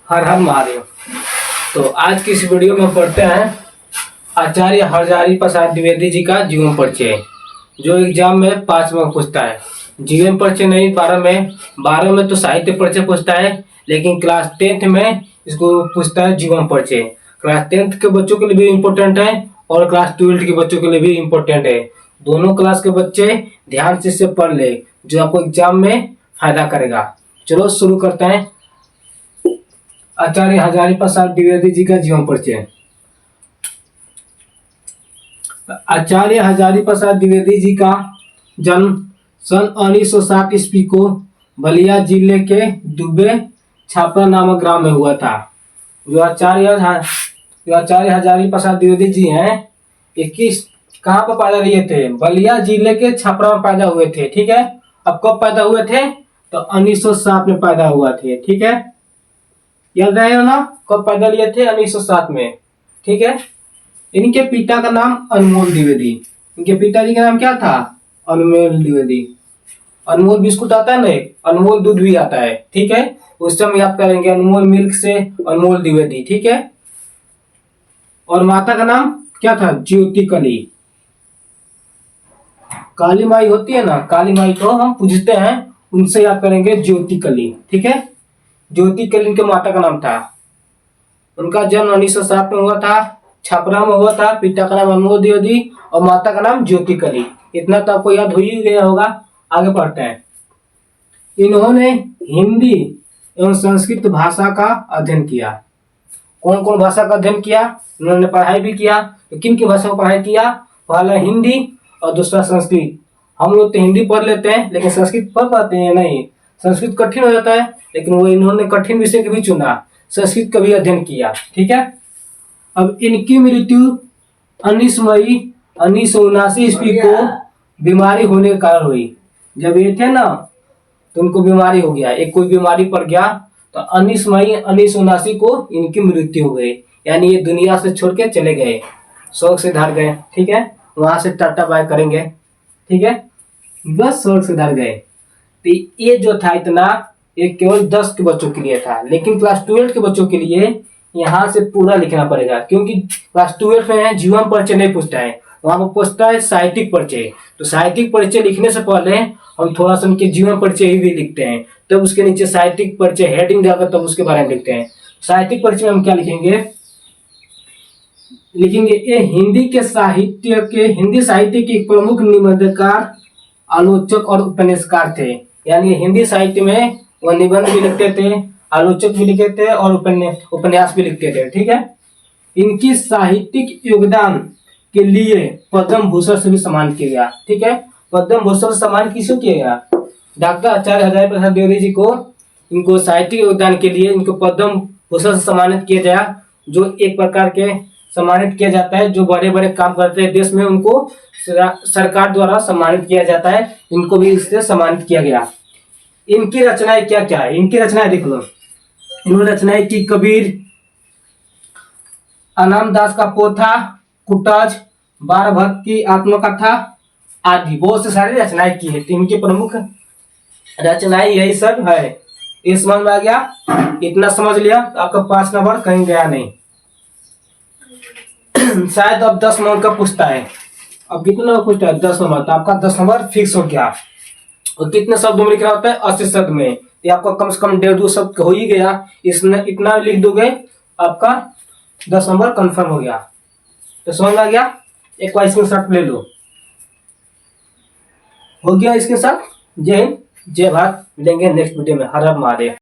हर हर महादेव। तो आज की इस वीडियो में पढ़ते हैं आचार्य हरजारी प्रसाद द्विवेदी जी का जीवन परिचय, जो एग्जाम में 5 मार्क पूछता है। जीवन परिचय नहीं 12 में तो साहित्य परिचय पूछता है, लेकिन क्लास 10th में इसको पूछता है जीवन परिचय। क्लास 10th के बच्चों के लिए भी इम्पोर्टेंट है और क्लास 12th के बच्चों के लिए भी इम्पोर्टेंट है। दोनों क्लास के बच्चे ध्यान से इसे पढ़ ले, जो आपको एग्जाम में फायदा करेगा। चलो शुरू करते हैं। आचार्य हजारी प्रसाद द्विवेदी जी का जीवन परिचय। आचार्य हजारी प्रसाद द्विवेदी जी का जन्म सन 1907 ईस्वी को बलिया जिले के दुबे छापरा नामक ग्राम में हुआ था। जो आचार्य हजारी प्रसाद द्विवेदी जी हैं, 21 कहाँ पर पैदा हुए थे? बलिया जिले के छापरा में पैदा हुए थे। ठीक है, अब कब पैदा हुए थे? तो 1907 में पैदा हुआ थे। ठीक है, याद रहेगा ना कब पैदा लिए थे? 1907 में। ठीक है, इनके पिता का नाम अनमोल द्विवेदी। इनके पिताजी का नाम क्या था? अनमोल द्विवेदी। अनमोल बिस्कुट आता है ना, अनमोल दूध भी आता है। ठीक है, उस समय याद करेंगे अनमोल मिल्क से अनमोल द्विवेदी। ठीक है, और माता का नाम क्या था? ज्योति कली। काली माई होती है ना, काली माई को हम पूजते हैं, उनसे याद करेंगे ज्योति कली। ठीक है, ज्योति कली इनके माता का नाम था। उनका जन्म 1907 में हुआ था, छपरा में हुआ था। पिता का नाम अनमोल द्विवेदी और माता का नाम ज्योति कली। इतना तो आपको याद हो ही गया होगा। आगे पढ़ते हैं। इन्होंने हिंदी एवं संस्कृत भाषा का अध्ययन किया। कौन कौन भाषा का अध्ययन किया? इन्होंने पढ़ाई भी किया। तो किन की भाषा को पढ़ाई किया? पहला हिंदी और दूसरा संस्कृत। हम लोग तो हिंदी पढ़ लेते हैं, लेकिन संस्कृत पढ़ पाते हैं नहीं। संस्कृत कठिन हो जाता है, लेकिन वो इन्होंने कठिन विषय को भी चुना, संस्कृत का भी अध्ययन किया। ठीक है, अब इनकी मृत्यु 19 मई 1979 ईस्वी को बीमारी होने के कारण हुई। जब ये थे ना, तो उनको बीमारी हो गया, एक कोई बीमारी पड़ गया, तो 19 मई 1979 को इनकी मृत्यु हो गई। यानी ये दुनिया से छोड़ के चले गए, स्वर्ग से धार गए। ठीक है, वहां से टाटा बाय करेंगे। ठीक है, बस स्वर्ग से धार गए। तो ये जो था इतना, ये केवल 10 के बच्चों के लिए था, लेकिन क्लास 12 के बच्चों के लिए यहाँ से पूरा लिखना पड़ेगा, क्योंकि क्लास 12 में जीवन परिचय नहीं पूछता है, वहां पर पूछता है साहित्यिक परिचय। तो साहित्यिक परिचय लिखने से पहले हम थोड़ा सा उनके जीवन परिचय ही भी लिखते हैं, तब उसके नीचे साहित्यिक परिचय हेडिंग देकर तब उसके बारे में लिखते हैं। साहित्यिक परिचय में हम क्या लिखेंगे? ये हिंदी साहित्य के प्रमुख निबंधकार, आलोचक और उपन्यासकार थे। यानी हिंदी साहित्य में वह निबंध भी लिखते थे, आलोचक भी लिखते थे और उपन्यास भी लिखते थे। ठीक है, इनकी साहित्यिक योगदान के लिए पद्म भूषण से भी सम्मानित किया गया। ठीक है, पद्म भूषण सम्मान किसको किया गया? डॉक्टर आचार्य हजारी प्रसाद द्विवेदी जी को, इनको साहित्यिक योगदान के लिए इनको पद्म भूषण से सम्मानित किया गया, जो एक प्रकार के सम्मानित किया जाता है जो बड़े बड़े काम करते हैं देश में, उनको सरकार द्वारा सम्मानित किया जाता है। इनको भी इससे सम्मानित किया गया। इनकी रचनाएं क्या क्या है? इनकी रचनाएं देख लो। इन्होंने रचनाएं की कबीर, अनाम दास का पोथा, कुटाज, बार भक्त की आत्मकथा आदि बहुत से सारी रचनाएं की है। तो इनकी प्रमुख रचनाएं यही सब है। ये समझ में आ गया? इतना समझ लिया तो आपका 5 नंबर कहीं गया नहीं। शायद अब 10 नंबर का पूछता है। अब कितना नंबर पूछता है? 10 नंबर। तो आपका 10 नंबर फिक्स हो गया। और कितने शब्द में लिखना होता है? 80 शब्द में। ये आपका कम से कम 1.5-2 शब्द हो ही गया। इसने इतना लिख दोगे, आपका 10 नंबर कंफर्म हो गया। तो समझ आ गया? एक बार स्क्रीनशॉट ले लो। हो गया स्क्रीनशॉट? जय हिंद, जय भारत। मिलेंगे नेक्स्ट वीडियो में। हर हर महादेव।